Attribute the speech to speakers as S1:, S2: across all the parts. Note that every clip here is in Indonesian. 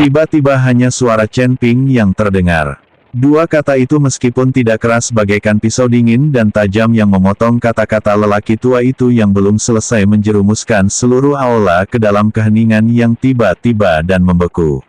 S1: Tiba-tiba hanya suara Chen Ping yang terdengar. Dua kata itu meskipun tidak keras bagaikan pisau dingin dan tajam yang memotong kata-kata lelaki tua itu yang belum selesai menjerumuskan seluruh aula ke dalam keheningan yang tiba-tiba dan membeku.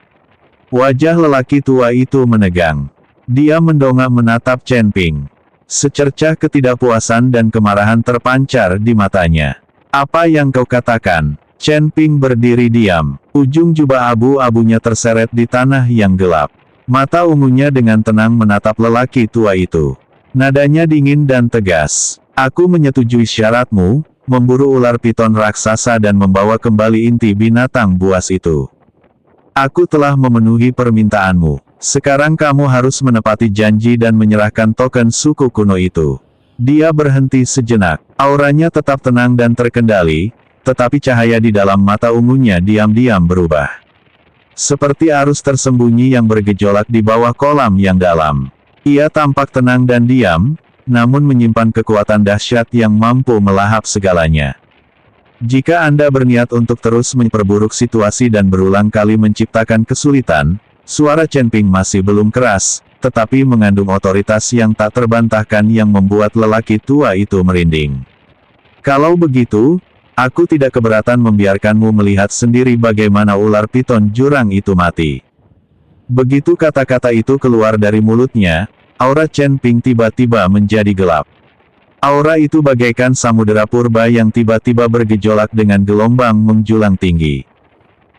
S1: Wajah lelaki tua itu menegang. Dia mendongak menatap Chen Ping. Secercah ketidakpuasan dan kemarahan terpancar di matanya. "Apa yang kau katakan?" Chen Ping berdiri diam. Ujung jubah abu-abunya terseret di tanah yang gelap. Mata ungunya dengan tenang menatap lelaki tua itu. Nadanya dingin dan tegas. "Aku menyetujui syaratmu, memburu ular piton raksasa dan membawa kembali inti binatang buas itu. Aku telah memenuhi permintaanmu. Sekarang kamu harus menepati janji dan menyerahkan token suku kuno itu." Dia berhenti sejenak. Auranya tetap tenang dan terkendali, tetapi cahaya di dalam mata ungunya diam-diam berubah. Seperti arus tersembunyi yang bergejolak di bawah kolam yang dalam. Ia tampak tenang dan diam, namun menyimpan kekuatan dahsyat yang mampu melahap segalanya. Jika Anda berniat untuk terus memperburuk situasi dan berulang kali menciptakan kesulitan, suara Chen Ping masih belum keras, tetapi mengandung otoritas yang tak terbantahkan yang membuat lelaki tua itu merinding. "Kalau begitu, aku tidak keberatan membiarkanmu melihat sendiri bagaimana ular piton jurang itu mati." Begitu kata-kata itu keluar dari mulutnya, aura Chen Ping tiba-tiba menjadi gelap. Aura itu bagaikan samudera purba yang tiba-tiba bergejolak dengan gelombang menjulang tinggi.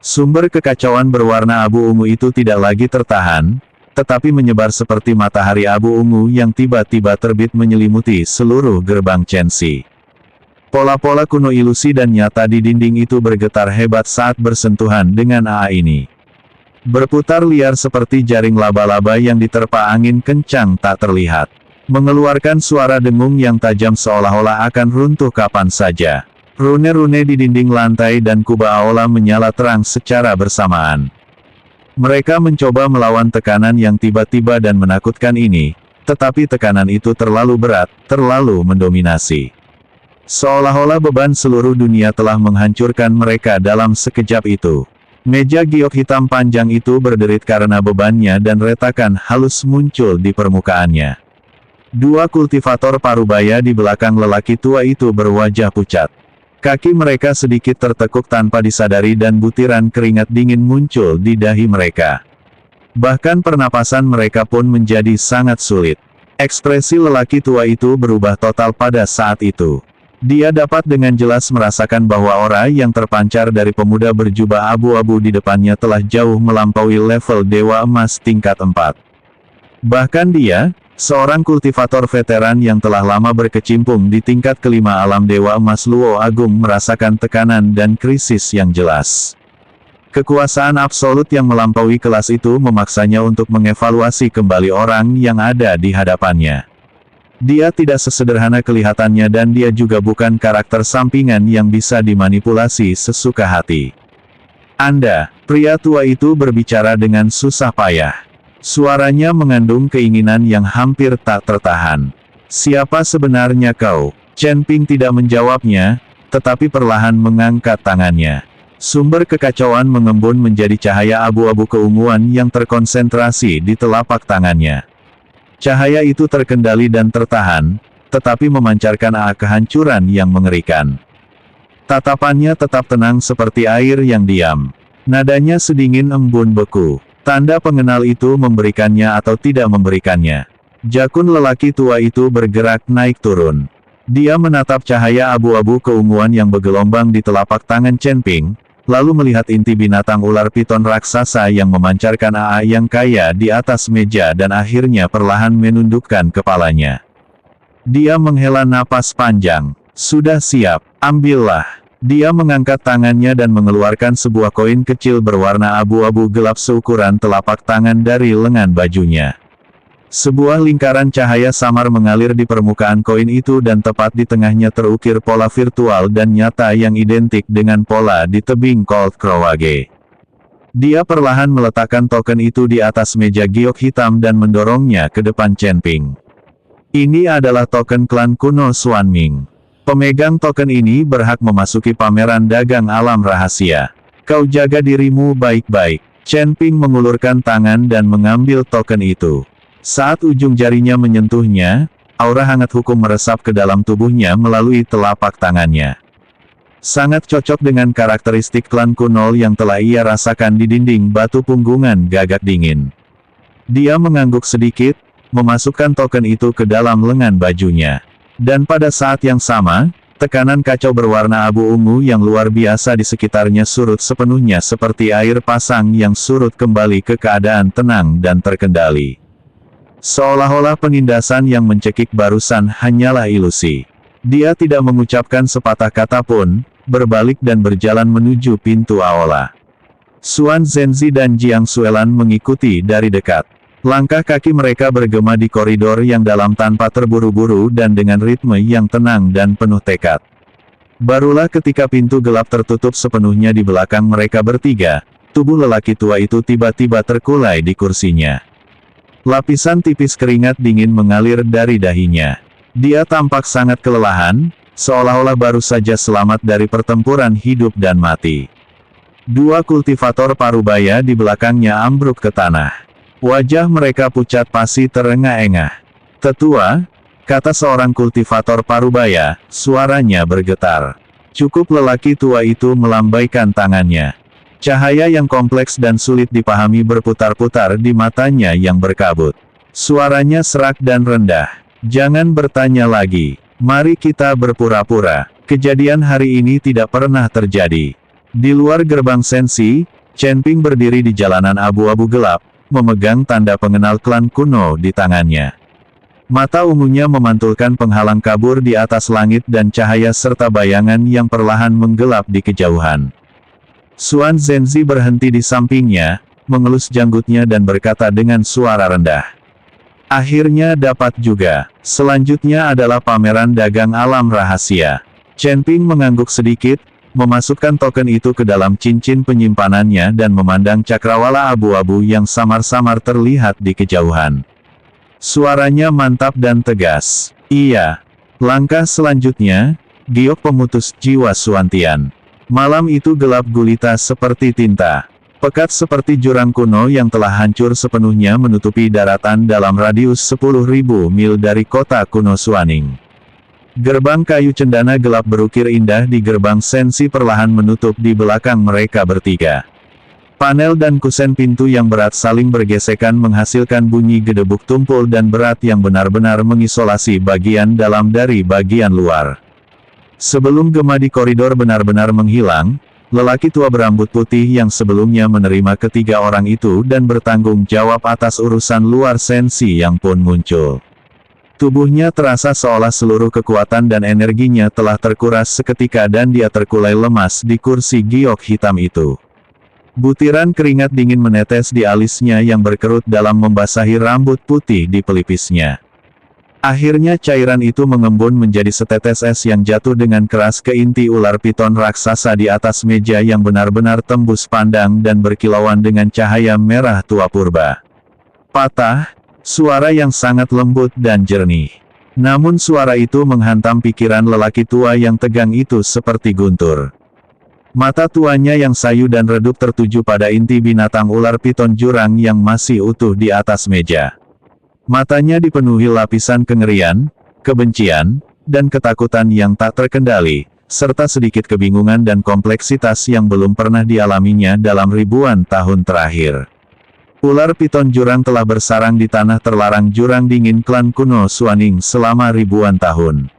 S1: Sumber kekacauan berwarna abu ungu itu tidak lagi tertahan, tetapi menyebar seperti matahari abu ungu yang tiba-tiba terbit menyelimuti seluruh gerbang Chenxi. Pola-pola kuno ilusi dan nyata di dinding itu bergetar hebat saat bersentuhan dengan AA ini. Berputar liar seperti jaring laba-laba yang diterpa angin kencang tak terlihat. Mengeluarkan suara dengung yang tajam seolah-olah akan runtuh kapan saja. Rune-rune di dinding lantai dan kubah aula menyala terang secara bersamaan. Mereka mencoba melawan tekanan yang tiba-tiba dan menakutkan ini, tetapi tekanan itu terlalu berat, terlalu mendominasi. Seolah-olah beban seluruh dunia telah menghancurkan mereka dalam sekejap itu. Meja giok hitam panjang itu berderit karena bebannya dan retakan halus muncul di permukaannya. Dua kultivator parubaya di belakang lelaki tua itu berwajah pucat. Kaki mereka sedikit tertekuk tanpa disadari dan butiran keringat dingin muncul di dahi mereka. Bahkan pernapasan mereka pun menjadi sangat sulit. Ekspresi lelaki tua itu berubah total pada saat itu. Dia dapat dengan jelas merasakan bahwa aura yang terpancar dari pemuda berjubah abu-abu di depannya telah jauh melampaui level Dewa Emas tingkat 4. Bahkan dia, seorang kultivator veteran yang telah lama berkecimpung di tingkat kelima alam Dewa Emas Luo Agung merasakan tekanan dan krisis yang jelas. Kekuasaan absolut yang melampaui kelas itu memaksanya untuk mengevaluasi kembali orang yang ada di hadapannya. Dia tidak sesederhana kelihatannya dan dia juga bukan karakter sampingan yang bisa dimanipulasi sesuka hati. "Anda," pria tua itu berbicara dengan susah payah. Suaranya mengandung keinginan yang hampir tak tertahan. "Siapa sebenarnya kau?" Chen Ping tidak menjawabnya, tetapi perlahan mengangkat tangannya. Sumber kekacauan mengembun menjadi cahaya abu-abu keunguan yang terkonsentrasi di telapak tangannya. Cahaya itu terkendali dan tertahan, tetapi memancarkan kehancuran yang mengerikan. Tatapannya tetap tenang seperti air yang diam. Nadanya sedingin embun beku. Tanda pengenal itu memberikannya atau tidak memberikannya. Jakun lelaki tua itu bergerak naik turun. Dia menatap cahaya abu-abu keunguan yang bergelombang di telapak tangan Chen Ping, lalu melihat inti binatang ular piton raksasa yang memancarkan AA yang kaya di atas meja dan akhirnya perlahan menundukkan kepalanya. Dia menghela napas panjang. "Sudah siap, ambillah." Dia mengangkat tangannya dan mengeluarkan sebuah koin kecil berwarna abu-abu gelap seukuran telapak tangan dari lengan bajunya. Sebuah lingkaran cahaya samar mengalir di permukaan koin itu dan tepat di tengahnya terukir pola virtual dan nyata yang identik dengan pola di tebing Cold Crowage. Dia perlahan meletakkan token itu di atas meja giok hitam dan mendorongnya ke depan Chen Ping. "Ini adalah token klan kuno Xuanming. Pemegang token ini berhak memasuki pameran dagang alam rahasia. Kau jaga dirimu baik-baik." Chen Ping mengulurkan tangan dan mengambil token itu. Saat ujung jarinya menyentuhnya, aura hangat hukum meresap ke dalam tubuhnya melalui telapak tangannya. Sangat cocok dengan karakteristik klan kuno yang telah ia rasakan di dinding batu punggungan gagak dingin. Dia mengangguk sedikit, memasukkan token itu ke dalam lengan bajunya. Dan pada saat yang sama, tekanan kacau berwarna abu ungu yang luar biasa di sekitarnya surut sepenuhnya seperti air pasang yang surut kembali ke keadaan tenang dan terkendali. Seolah-olah penindasan yang mencekik barusan hanyalah ilusi. Dia tidak mengucapkan sepatah kata pun, berbalik dan berjalan menuju pintu aula. Xuan Zhenzi dan Jiang Xuelan mengikuti dari dekat. Langkah kaki mereka bergema di koridor yang dalam tanpa terburu-buru dan dengan ritme yang tenang dan penuh tekad. Barulah ketika pintu gelap tertutup sepenuhnya di belakang mereka bertiga, tubuh lelaki tua itu tiba-tiba terkulai di kursinya. Lapisan tipis keringat dingin mengalir dari dahinya. Dia tampak sangat kelelahan, seolah-olah baru saja selamat dari pertempuran hidup dan mati. Dua kultivator parubaya di belakangnya ambruk ke tanah. Wajah mereka pucat pasi terengah-engah. "Tetua," kata seorang kultivator parubaya, suaranya bergetar. Cukup lelaki tua itu melambaikan tangannya. Cahaya yang kompleks dan sulit dipahami berputar-putar di matanya yang berkabut. Suaranya serak dan rendah. "Jangan bertanya lagi. Mari kita berpura-pura. Kejadian hari ini tidak pernah terjadi." Di luar gerbang Sensi, Chen Ping berdiri di jalanan abu-abu gelap, memegang tanda pengenal klan kuno di tangannya. Mata ungunya memantulkan penghalang kabur di atas langit dan cahaya serta bayangan yang perlahan menggelap di kejauhan. Xuan Zhenzi berhenti di sampingnya, mengelus janggutnya dan berkata dengan suara rendah. "Akhirnya dapat juga. Selanjutnya adalah pameran dagang alam rahasia." Chen Ping mengangguk sedikit, memasukkan token itu ke dalam cincin penyimpanannya dan memandang cakrawala abu-abu yang samar-samar terlihat di kejauhan. Suaranya mantap dan tegas. "Iya. Langkah selanjutnya, giok pemutus jiwa Suantian." Malam itu gelap gulita seperti tinta. Pekat seperti jurang kuno yang telah hancur sepenuhnya menutupi daratan dalam radius 10.000 mil dari kota kuno Suaning. Gerbang kayu cendana gelap berukir indah di gerbang Sensi perlahan menutup di belakang mereka bertiga. Panel dan kusen pintu yang berat saling bergesekan menghasilkan bunyi gedebuk tumpul dan berat yang benar-benar mengisolasi bagian dalam dari bagian luar. Sebelum gema di koridor benar-benar menghilang, lelaki tua berambut putih yang sebelumnya menerima ketiga orang itu dan bertanggung jawab atas urusan luar Sensi yang pun muncul. Tubuhnya terasa seolah seluruh kekuatan dan energinya telah terkuras seketika dan dia terkulai lemas di kursi giok hitam itu. Butiran keringat dingin menetes di alisnya yang berkerut dalam membasahi rambut putih di pelipisnya. Akhirnya cairan itu mengembun menjadi setetes es yang jatuh dengan keras ke inti ular piton raksasa di atas meja yang benar-benar tembus pandang dan berkilauan dengan cahaya merah tua purba. Patah. Suara yang sangat lembut dan jernih. Namun suara itu menghantam pikiran lelaki tua yang tegang itu seperti guntur. Mata tuanya yang sayu dan redup tertuju pada inti binatang ular piton jurang yang masih utuh di atas meja. Matanya dipenuhi lapisan kengerian, kebencian, dan ketakutan yang tak terkendali, serta sedikit kebingungan dan kompleksitas yang belum pernah dialaminya dalam ribuan tahun terakhir. Ular piton jurang telah bersarang di tanah terlarang jurang dingin klan kuno Suaning selama ribuan tahun.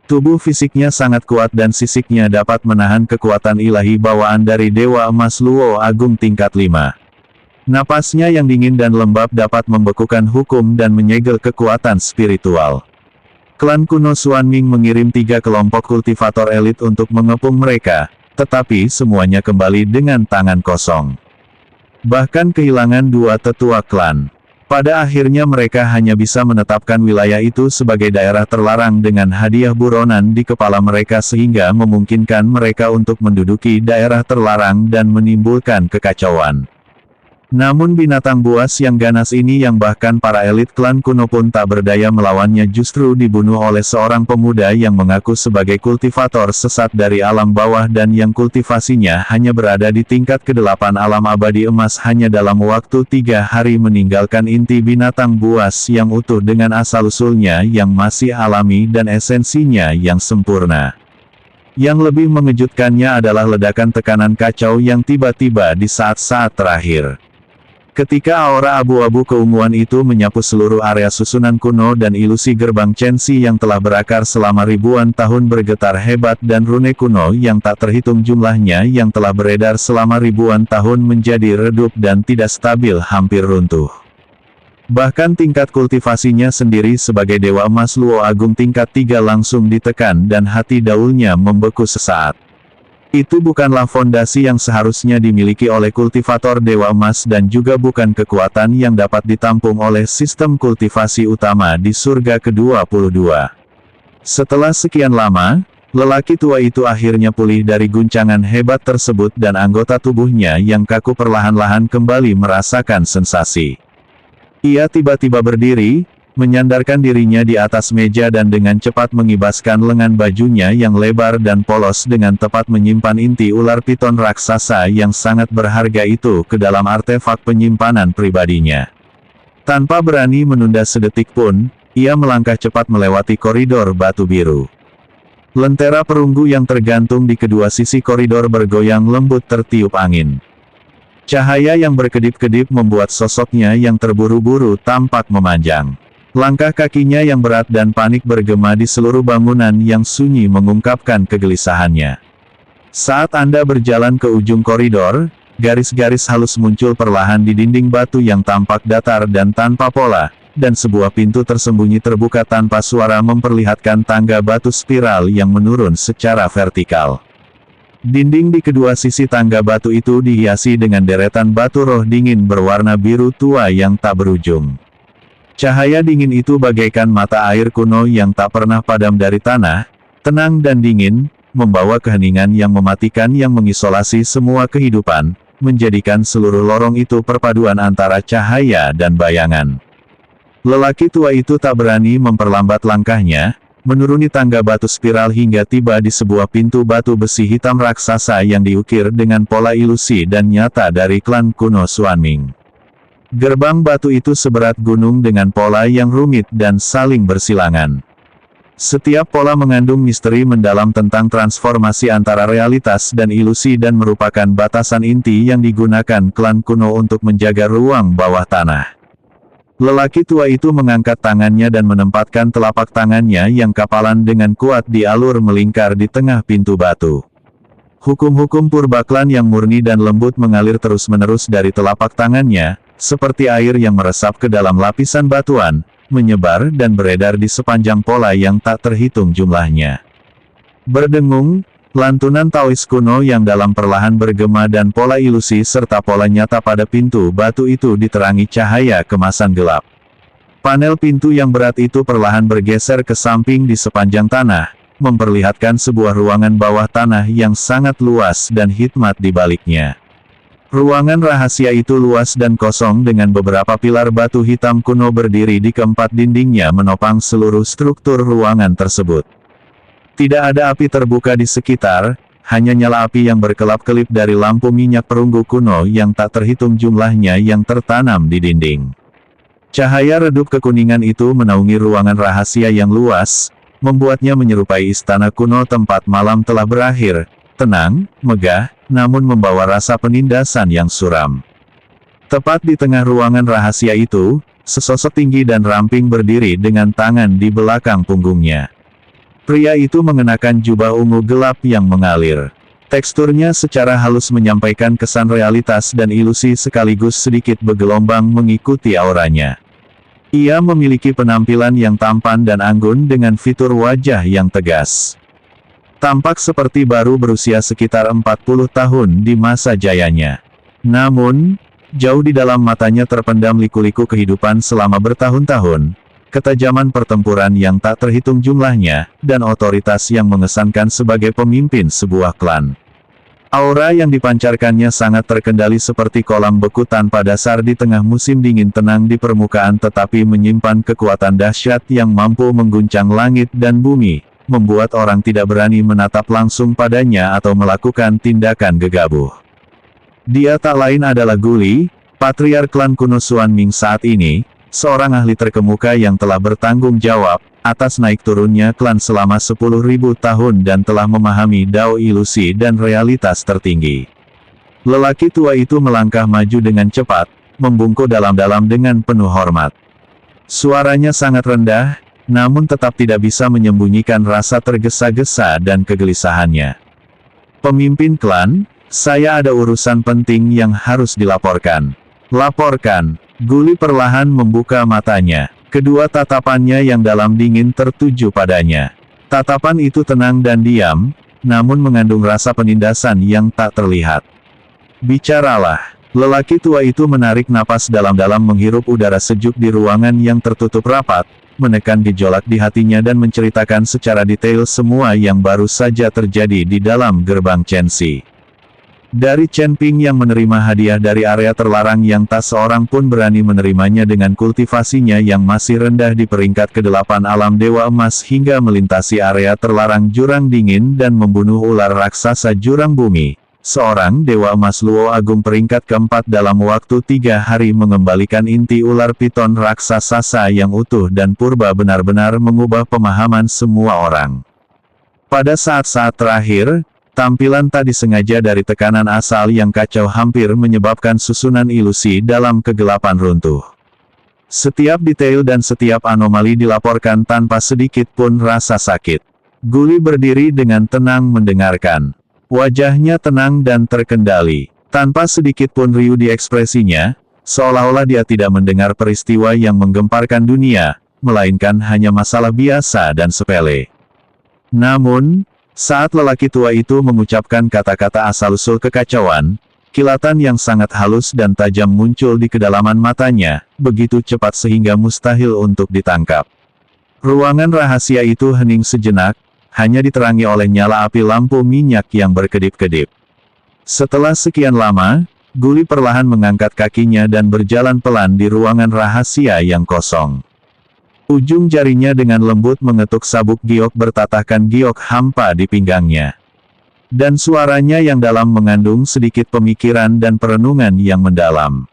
S1: Tubuh fisiknya sangat kuat dan sisiknya dapat menahan kekuatan ilahi bawaan dari Dewa Emas Luo Agung tingkat 5. Napasnya yang dingin dan lembab dapat membekukan hukum dan menyegel kekuatan spiritual. Klan kuno Suanming mengirim 3 kelompok kultivator elit untuk mengepung mereka, tetapi semuanya kembali dengan tangan kosong. Bahkan kehilangan 2 tetua klan. Pada akhirnya mereka hanya bisa menetapkan wilayah itu sebagai daerah terlarang dengan hadiah buronan di kepala mereka sehingga memungkinkan mereka untuk menduduki daerah terlarang dan menimbulkan kekacauan. Namun binatang buas yang ganas ini yang bahkan para elit klan kuno pun tak berdaya melawannya justru dibunuh oleh seorang pemuda yang mengaku sebagai kultivator sesat dari alam bawah dan yang kultivasinya hanya berada di tingkat ke-8 alam abadi emas hanya dalam waktu 3 hari meninggalkan inti binatang buas yang utuh dengan asal-usulnya yang masih alami dan esensinya yang sempurna. Yang lebih mengejutkannya adalah ledakan tekanan kacau yang tiba-tiba di saat-saat terakhir. Ketika aura abu-abu keunguan itu menyapu seluruh area susunan kuno dan ilusi gerbang Chenxi yang telah berakar selama ribuan tahun bergetar hebat dan rune kuno yang tak terhitung jumlahnya yang telah beredar selama ribuan tahun menjadi redup dan tidak stabil hampir runtuh. Bahkan tingkat kultivasinya sendiri sebagai Dewa Emas Luo Agung tingkat 3 langsung ditekan dan hati daulnya membeku sesaat. Itu bukanlah fondasi yang seharusnya dimiliki oleh kultivator Dewa Emas dan juga bukan kekuatan yang dapat ditampung oleh sistem kultivasi utama di surga ke-22. Setelah sekian lama, lelaki tua itu akhirnya pulih dari guncangan hebat tersebut dan anggota tubuhnya yang kaku perlahan-lahan kembali merasakan sensasi. Ia tiba-tiba berdiri, menyandarkan dirinya di atas meja dan dengan cepat mengibaskan lengan bajunya yang lebar dan polos dengan tepat menyimpan inti ular piton raksasa yang sangat berharga itu ke dalam artefak penyimpanan pribadinya. Tanpa berani menunda sedetik pun, ia melangkah cepat melewati koridor batu biru. Lentera perunggu yang tergantung di kedua sisi koridor bergoyang lembut tertiup angin. Cahaya yang berkedip-kedip membuat sosoknya yang terburu-buru tampak memanjang. Langkah kakinya yang berat dan panik bergema di seluruh bangunan yang sunyi mengungkapkan kegelisahannya. Saat Anda berjalan ke ujung koridor, garis-garis halus muncul perlahan di dinding batu yang tampak datar dan tanpa pola, dan sebuah pintu tersembunyi terbuka tanpa suara memperlihatkan tangga batu spiral yang menurun secara vertikal. Dinding di kedua sisi tangga batu itu dihiasi dengan deretan batu roh dingin berwarna biru tua yang tak berujung. Cahaya dingin itu bagaikan mata air kuno yang tak pernah padam dari tanah, tenang dan dingin, membawa keheningan yang mematikan yang mengisolasi semua kehidupan, menjadikan seluruh lorong itu perpaduan antara cahaya dan bayangan. Lelaki tua itu tak berani memperlambat langkahnya, menuruni tangga batu spiral hingga tiba di sebuah pintu batu besi hitam raksasa yang diukir dengan pola ilusi dan nyata dari klan kuno Xuanming. Gerbang batu itu seberat gunung dengan pola yang rumit dan saling bersilangan. Setiap pola mengandung misteri mendalam tentang transformasi antara realitas dan ilusi dan merupakan batasan inti yang digunakan klan kuno untuk menjaga ruang bawah tanah. Lelaki tua itu mengangkat tangannya dan menempatkan telapak tangannya yang kapalan dengan kuat di alur melingkar di tengah pintu batu. Hukum-hukum purbaklan yang murni dan lembut mengalir terus-menerus dari telapak tangannya, seperti air yang meresap ke dalam lapisan batuan, menyebar dan beredar di sepanjang pola yang tak terhitung jumlahnya. Berdengung, lantunan Taois kuno yang dalam perlahan bergema dan pola ilusi serta pola nyata pada pintu batu itu diterangi cahaya kemasan gelap. Panel pintu yang berat itu perlahan bergeser ke samping di sepanjang tanah, memperlihatkan sebuah ruangan bawah tanah yang sangat luas dan hikmat di baliknya. Ruangan rahasia itu luas dan kosong dengan beberapa pilar batu hitam kuno berdiri di keempat dindingnya menopang seluruh struktur ruangan tersebut. Tidak ada api terbuka di sekitar, hanya nyala api yang berkelap-kelip dari lampu minyak perunggu kuno yang tak terhitung jumlahnya yang tertanam di dinding. Cahaya redup kekuningan itu menaungi ruangan rahasia yang luas, membuatnya menyerupai istana kuno tempat malam telah berakhir, tenang, megah, namun membawa rasa penindasan yang suram. Tepat di tengah ruangan rahasia itu, sesosok tinggi dan ramping berdiri dengan tangan di belakang punggungnya. Pria itu mengenakan jubah ungu gelap yang mengalir. Teksturnya secara halus menyampaikan kesan realitas dan ilusi sekaligus sedikit bergelombang mengikuti auranya. Ia memiliki penampilan yang tampan dan anggun dengan fitur wajah yang tegas. Tampak seperti baru berusia sekitar 40 tahun di masa jayanya. Namun, jauh di dalam matanya terpendam liku-liku kehidupan selama bertahun-tahun, ketajaman pertempuran yang tak terhitung jumlahnya, dan otoritas yang mengesankan sebagai pemimpin sebuah klan. Aura yang dipancarkannya sangat terkendali seperti kolam beku tanpa dasar di tengah musim dingin tenang di permukaan tetapi menyimpan kekuatan dahsyat yang mampu mengguncang langit dan bumi, membuat orang tidak berani menatap langsung padanya atau melakukan tindakan gegabah. Dia tak lain adalah Guli, patriark klan kuno Xuan Ming saat ini, seorang ahli terkemuka yang telah bertanggung jawab atas naik turunnya klan selama 10.000 tahun dan telah memahami dao ilusi dan realitas tertinggi. Lelaki tua itu melangkah maju dengan cepat, membungkuk dalam-dalam dengan penuh hormat. Suaranya sangat rendah, namun tetap tidak bisa menyembunyikan rasa tergesa-gesa dan kegelisahannya. Pemimpin klan, saya ada urusan penting yang harus dilaporkan. Laporkan. Guli perlahan membuka matanya. Kedua tatapannya yang dalam dingin tertuju padanya. Tatapan itu tenang dan diam, namun mengandung rasa penindasan yang tak terlihat. Bicaralah. Lelaki tua itu menarik napas dalam-dalam menghirup udara sejuk di ruangan yang tertutup rapat, menekan gejolak di hatinya dan menceritakan secara detail semua yang baru saja terjadi di dalam gerbang Chenxi. Dari Chen Ping yang menerima hadiah dari area terlarang yang tak seorang pun berani menerimanya dengan kultivasinya yang masih rendah di peringkat ke-8 alam Dewa Emas hingga melintasi area terlarang jurang dingin dan membunuh ular raksasa jurang bumi. Seorang Dewa Emas Luo Agung peringkat ke-4 dalam waktu 3 hari mengembalikan inti ular piton raksasa yang utuh dan purba benar-benar mengubah pemahaman semua orang. Pada saat-saat terakhir, tampilan tak disengaja dari tekanan asal yang kacau hampir menyebabkan susunan ilusi dalam kegelapan runtuh. Setiap detail dan setiap anomali dilaporkan tanpa sedikit pun rasa sakit. Guli berdiri dengan tenang mendengarkan. Wajahnya tenang dan terkendali. Tanpa sedikit pun riuh di ekspresinya, seolah-olah dia tidak mendengar peristiwa yang menggemparkan dunia, melainkan hanya masalah biasa dan sepele. Namun, saat lelaki tua itu mengucapkan kata-kata asal-usul kekacauan, kilatan yang sangat halus dan tajam muncul di kedalaman matanya, begitu cepat sehingga mustahil untuk ditangkap. Ruangan rahasia itu hening sejenak, hanya diterangi oleh nyala api lampu minyak yang berkedip-kedip. Setelah sekian lama, Guli perlahan mengangkat kakinya dan berjalan pelan di ruangan rahasia yang kosong. Ujung jarinya dengan lembut mengetuk sabuk giok bertatahkan giok hampa di pinggangnya. Dan suaranya yang dalam mengandung sedikit pemikiran dan perenungan yang mendalam.